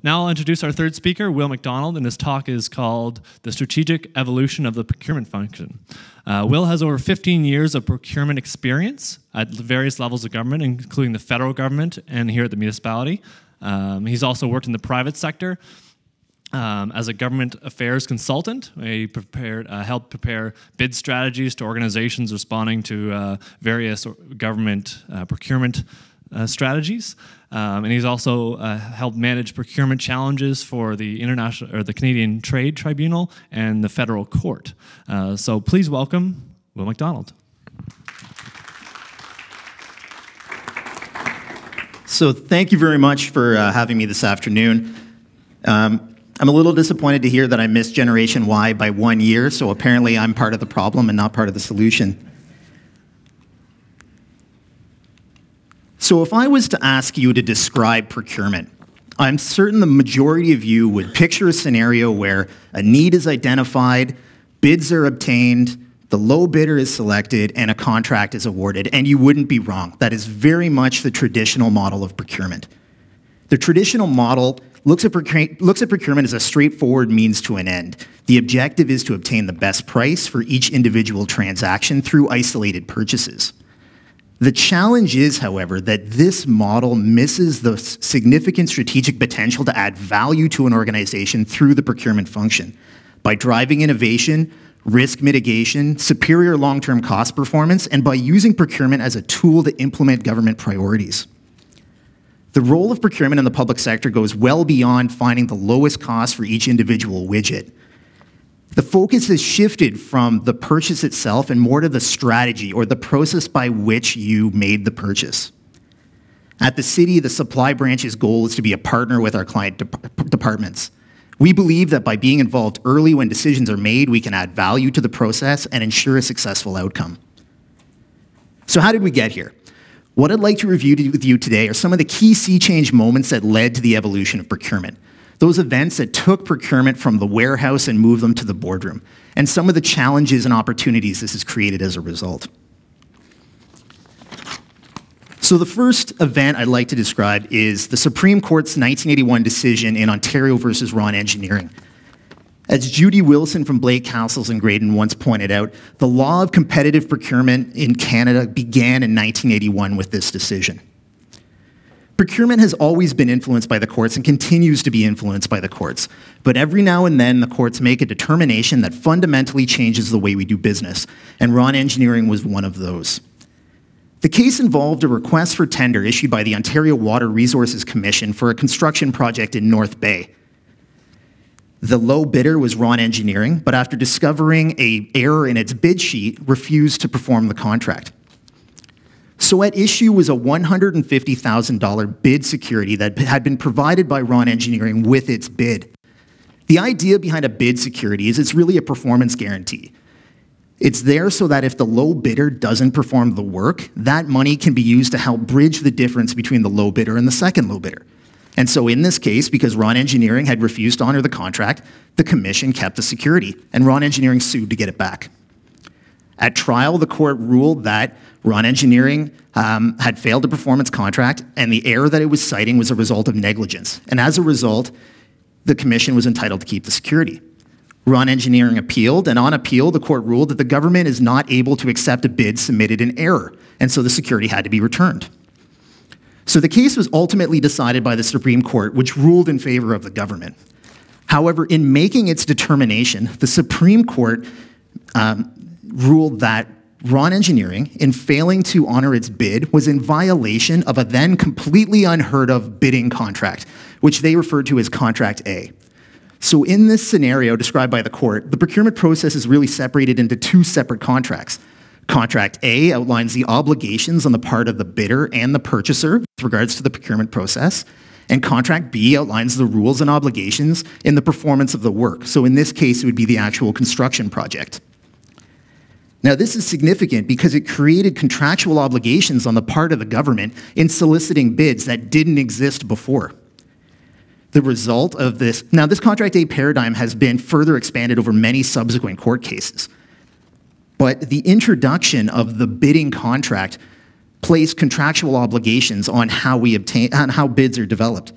now I'll introduce our third speaker, Will McDonald, and his talk is called The Strategic Evolution of the Procurement Function. Will has over 15 years of procurement experience at various levels of government, including the federal government and here at the municipality. He's also worked in the private sector as a government affairs consultant. He helped prepare bid strategies to organizations responding to various government procurement strategies, and he's also helped manage procurement challenges for the Canadian Trade Tribunal and the Federal Court. So please welcome Will McDonald. So thank you very much for having me this afternoon. I'm a little disappointed to hear that I missed Generation Y by 1 year, so apparently I'm part of the problem and not part of the solution. So if I was to ask you to describe procurement, I'm certain the majority of you would picture a scenario where a need is identified, bids are obtained, the low bidder is selected, and a contract is awarded, and you wouldn't be wrong. That is very much the traditional model of procurement. The traditional model looks at procurement as a straightforward means to an end. The objective is to obtain the best price for each individual transaction through isolated purchases. The challenge is, however, that this model misses the significant strategic potential to add value to an organization through the procurement function by driving innovation, risk mitigation, superior long-term cost performance, and by using procurement as a tool to implement government priorities. The role of procurement in the public sector goes well beyond finding the lowest cost for each individual widget. The focus has shifted from the purchase itself and more to the strategy or the process by which you made the purchase. At the city, the supply branch's goal is to be a partner with our client departments. We believe that by being involved early when decisions are made, we can add value to the process and ensure a successful outcome. So how did we get here? What I'd like to review with you today are some of the key sea change moments that led to the evolution of procurement. Those events that took procurement from the warehouse and moved them to the boardroom, and some of the challenges and opportunities this has created as a result. So the first event I'd like to describe is the Supreme Court's 1981 decision in Ontario versus Ron Engineering. As Judy Wilson from Blake Castles and Graydon once pointed out, the law of competitive procurement in Canada began in 1981 with this decision. Procurement has always been influenced by the courts and continues to be influenced by the courts. But every now and then, the courts make a determination that fundamentally changes the way we do business, and Ron Engineering was one of those. The case involved a request for tender issued by the Ontario Water Resources Commission for a construction project in North Bay. The low bidder was Ron Engineering, but after discovering an error in its bid sheet, refused to perform the contract. So at issue was a $150,000 bid security that had been provided by Ron Engineering with its bid. The idea behind a bid security is it's really a performance guarantee. It's there so that if the low bidder doesn't perform the work, that money can be used to help bridge the difference between the low bidder and the second low bidder. And so in this case, because Ron Engineering had refused to honor the contract, the commission kept the security, and Ron Engineering sued to get it back. At trial, the court ruled that Ron Engineering had failed to perform its contract, and the error that it was citing was a result of negligence. And as a result, the commission was entitled to keep the security. Ron Engineering appealed, and on appeal, the court ruled that the government is not able to accept a bid submitted in error, and so the security had to be returned. So the case was ultimately decided by the Supreme Court, which ruled in favor of the government. However, in making its determination, the Supreme Court ruled that Ron Engineering, in failing to honor its bid, was in violation of a then completely unheard of bidding contract, which they referred to as Contract A. So in this scenario described by the court, the procurement process is really separated into two separate contracts. Contract A outlines the obligations on the part of the bidder and the purchaser with regards to the procurement process, and Contract B outlines the rules and obligations in the performance of the work. So in this case, it would be the actual construction project. Now, this is significant because it created contractual obligations on the part of the government in soliciting bids that didn't exist before. The result of this, now this Contract A paradigm has been further expanded over many subsequent court cases. But the introduction of the bidding contract placed contractual obligations on how bids are developed.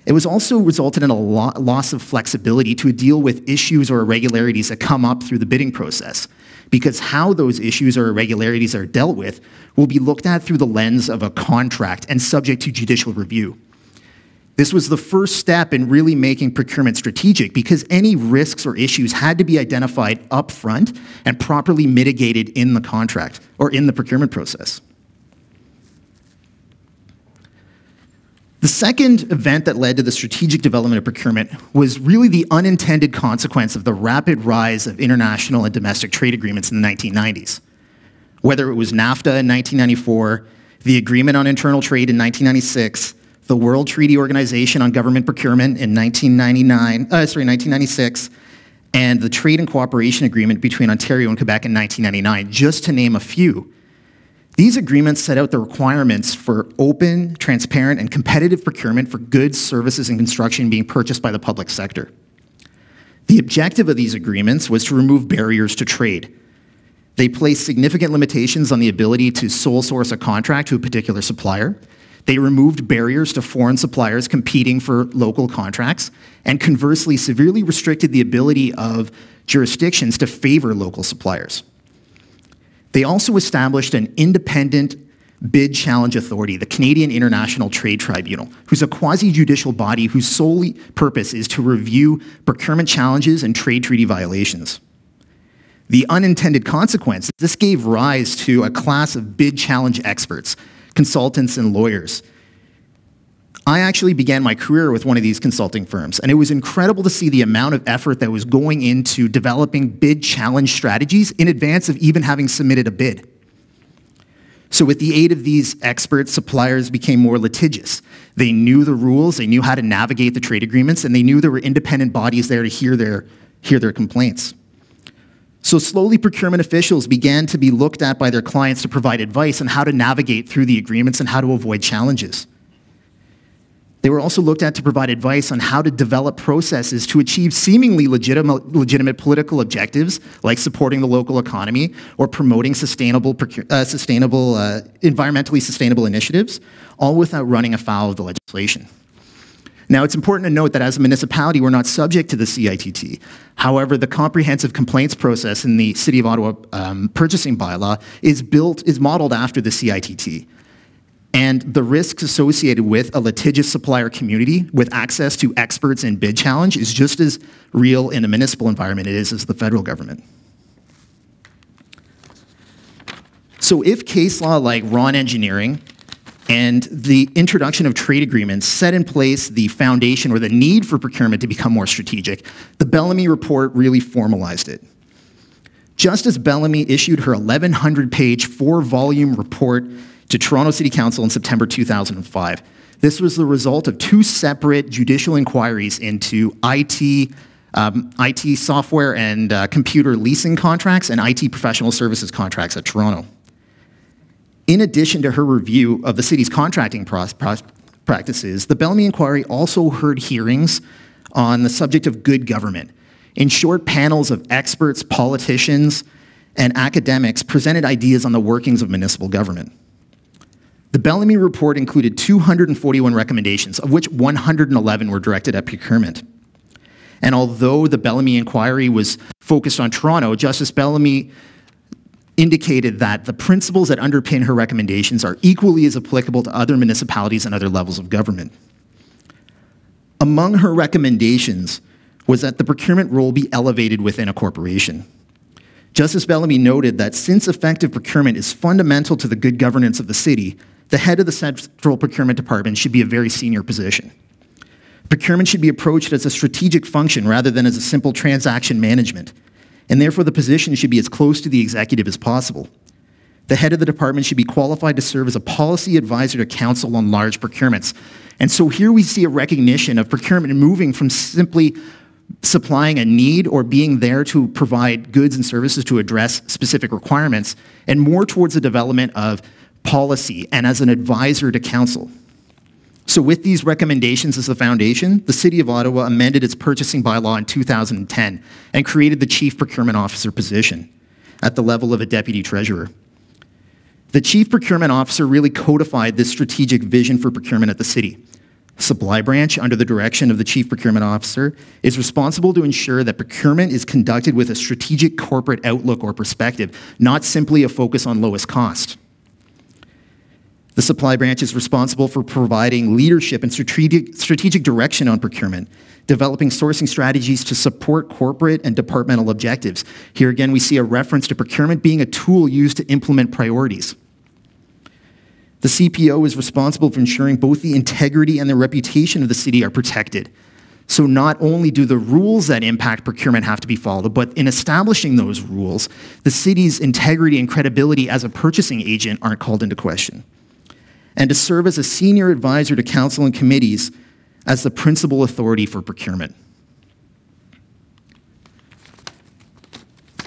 It was also resulted in a loss of flexibility to deal with issues or irregularities that come up through the bidding process, because how those issues or irregularities are dealt with will be looked at through the lens of a contract and subject to judicial review. This was the first step in really making procurement strategic, because any risks or issues had to be identified up front and properly mitigated in the contract or in the procurement process. The second event that led to the strategic development of procurement was really the unintended consequence of the rapid rise of international and domestic trade agreements in the 1990s. Whether it was NAFTA in 1994, the Agreement on Internal Trade in 1996, the World Treaty Organization on Government Procurement in 1996, and the Trade and Cooperation Agreement between Ontario and Quebec in 1999, just to name a few. These agreements set out the requirements for open, transparent, and competitive procurement for goods, services, and construction being purchased by the public sector. The objective of these agreements was to remove barriers to trade. They placed significant limitations on the ability to sole source a contract to a particular supplier. They removed barriers to foreign suppliers competing for local contracts, and conversely severely restricted the ability of jurisdictions to favor local suppliers. They also established an independent bid challenge authority, the Canadian International Trade Tribunal, who's a quasi-judicial body whose sole purpose is to review procurement challenges and trade treaty violations. The unintended consequence, this gave rise to a class of bid challenge experts, consultants, and lawyers. I actually began my career with one of these consulting firms, and it was incredible to see the amount of effort that was going into developing bid challenge strategies in advance of even having submitted a bid. So with the aid of these experts, suppliers became more litigious. They knew the rules, they knew how to navigate the trade agreements, and they knew there were independent bodies there to hear their complaints. So slowly, procurement officials began to be looked at by their clients to provide advice on how to navigate through the agreements and how to avoid challenges. They were also looked at to provide advice on how to develop processes to achieve seemingly legitimate political objectives, like supporting the local economy or promoting environmentally sustainable initiatives, all without running afoul of the legislation. Now, it's important to note that as a municipality, we're not subject to the CITT. However, the comprehensive complaints process in the City of Ottawa purchasing bylaw is modeled after the CITT. And the risks associated with a litigious supplier community with access to experts in bid challenge is just as real in a municipal environment as the federal government. So if case law like Ron Engineering and the introduction of trade agreements set in place the foundation or the need for procurement to become more strategic, the Bellamy Report really formalized it. Justice Bellamy issued her 1,100-page, 4-volume report to Toronto City Council in September 2005. This was the result of 2 separate judicial inquiries into IT software and computer leasing contracts and IT professional services contracts at Toronto. In addition to her review of the city's contracting practices, the Bellamy inquiry also heard hearings on the subject of good government. In short, panels of experts, politicians, and academics presented ideas on the workings of municipal government. The Bellamy Report included 241 recommendations, of which 111 were directed at procurement. And although the Bellamy inquiry was focused on Toronto, Justice Bellamy indicated that the principles that underpin her recommendations are equally as applicable to other municipalities and other levels of government. Among her recommendations was that the procurement role be elevated within a corporation. Justice Bellamy noted that since effective procurement is fundamental to the good governance of the city, the head of the Central Procurement Department should be a very senior position. Procurement should be approached as a strategic function rather than as a simple transaction management, and therefore the position should be as close to the executive as possible. The head of the department should be qualified to serve as a policy advisor to council on large procurements. And so here we see a recognition of procurement moving from simply supplying a need or being there to provide goods and services to address specific requirements, and more towards the development of policy and as an advisor to council. So with these recommendations as the foundation, the City of Ottawa amended its purchasing bylaw in 2010 and created the Chief Procurement Officer position at the level of a Deputy Treasurer. The Chief Procurement Officer really codified this strategic vision for procurement at the city. Supply branch, under the direction of the Chief Procurement Officer, is responsible to ensure that procurement is conducted with a strategic corporate outlook or perspective, not simply a focus on lowest cost. The supply branch is responsible for providing leadership and strategic direction on procurement, developing sourcing strategies to support corporate and departmental objectives. Here again, we see a reference to procurement being a tool used to implement priorities. The CPO is responsible for ensuring both the integrity and the reputation of the city are protected. So not only do the rules that impact procurement have to be followed, but in establishing those rules, the city's integrity and credibility as a purchasing agent aren't called into question. And to serve as a senior advisor to council and committees as the principal authority for procurement.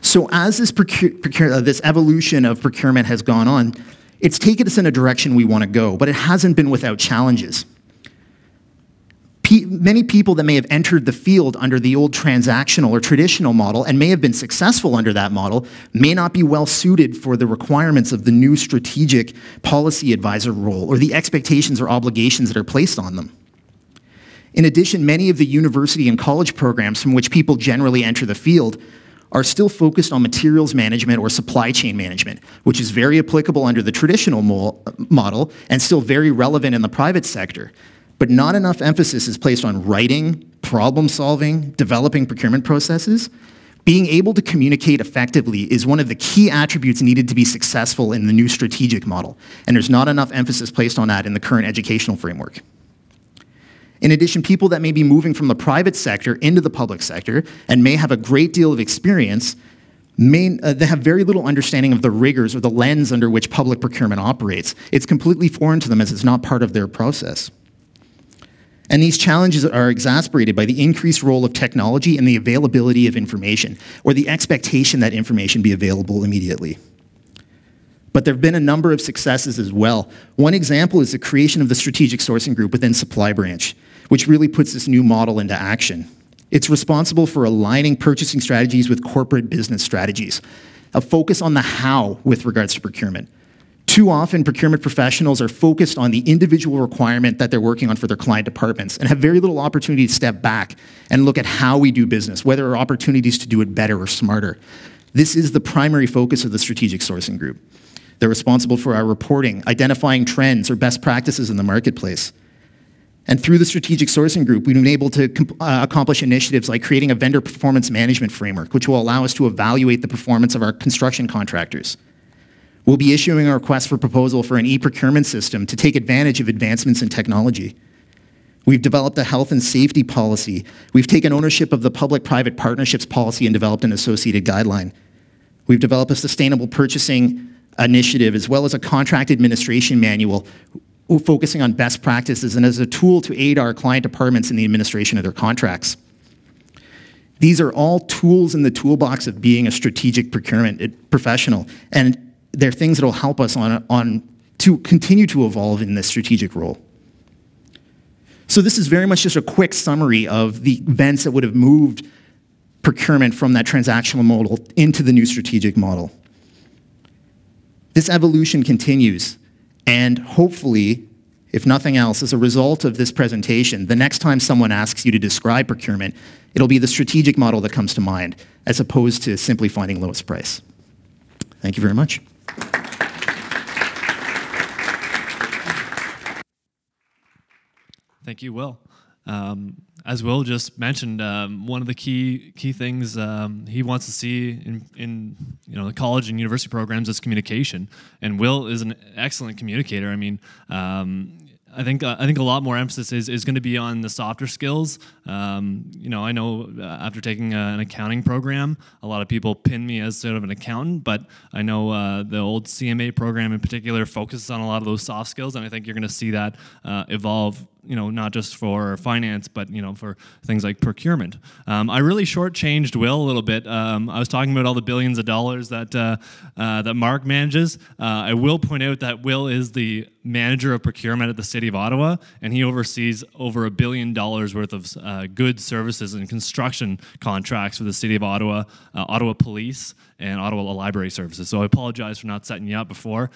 So as this evolution of procurement has gone on, it's taken us in a direction we want to go, but it hasn't been without challenges. Many people that may have entered the field under the old transactional or traditional model and may have been successful under that model may not be well suited for the requirements of the new strategic policy advisor role or the expectations or obligations that are placed on them. In addition, many of the university and college programs from which people generally enter the field are still focused on materials management or supply chain management, which is very applicable under the traditional model and still very relevant in the private sector. But not enough emphasis is placed on writing, problem solving, developing procurement processes. Being able to communicate effectively is one of the key attributes needed to be successful in the new strategic model, and there's not enough emphasis placed on that in the current educational framework. In addition, people that may be moving from the private sector into the public sector and may have a great deal of experience, they have very little understanding of the rigors or the lens under which public procurement operates. It's completely foreign to them as it's not part of their process. And these challenges are exacerbated by the increased role of technology and the availability of information, or the expectation that information be available immediately. But there have been a number of successes as well. One example is the creation of the Strategic Sourcing Group within Supply Branch, which really puts this new model into action. It's responsible for aligning purchasing strategies with corporate business strategies, a focus on the how with regards to procurement. Too often, procurement professionals are focused on the individual requirement that they're working on for their client departments and have very little opportunity to step back and look at how we do business, whether there are opportunities to do it better or smarter. This is the primary focus of the Strategic Sourcing Group. They're responsible for our reporting, identifying trends or best practices in the marketplace. And through the Strategic Sourcing Group, we've been able to accomplish initiatives like creating a vendor performance management framework, which will allow us to evaluate the performance of our construction contractors. We'll be issuing a request for proposal for an e-procurement system to take advantage of advancements in technology. We've developed a health and safety policy. We've taken ownership of the public-private partnerships policy and developed an associated guideline. We've developed a sustainable purchasing initiative as well as a contract administration manual focusing on best practices and as a tool to aid our client departments in the administration of their contracts. These are all tools in the toolbox of being a strategic procurement professional, and they're things that will help us to continue to evolve in this strategic role. So this is very much just a quick summary of the events that would have moved procurement from that transactional model into the new strategic model. This evolution continues, and hopefully, if nothing else, as a result of this presentation, the next time someone asks you to describe procurement, it'll be the strategic model that comes to mind, as opposed to simply finding lowest price. Thank you very much. Thank you, Will. As Will just mentioned, one of the key things he wants to see in the college and university programs is communication, and Will is an excellent communicator. I mean, I think a lot more emphasis is going to be on the softer skills. I know after taking an accounting program, a lot of people pin me as sort of an accountant, but I know the old CMA program in particular focuses on a lot of those soft skills, and I think you're going to see that evolve. Not just for finance, but for things like procurement. I really shortchanged Will a little bit. I was talking about all the billions of dollars that Mark manages. I will point out that Will is the manager of procurement at the City of Ottawa, and he oversees over $1 billion worth of goods, services, and construction contracts for the City of Ottawa, Ottawa Police, and Ottawa Library Services. So I apologize for not setting you up before.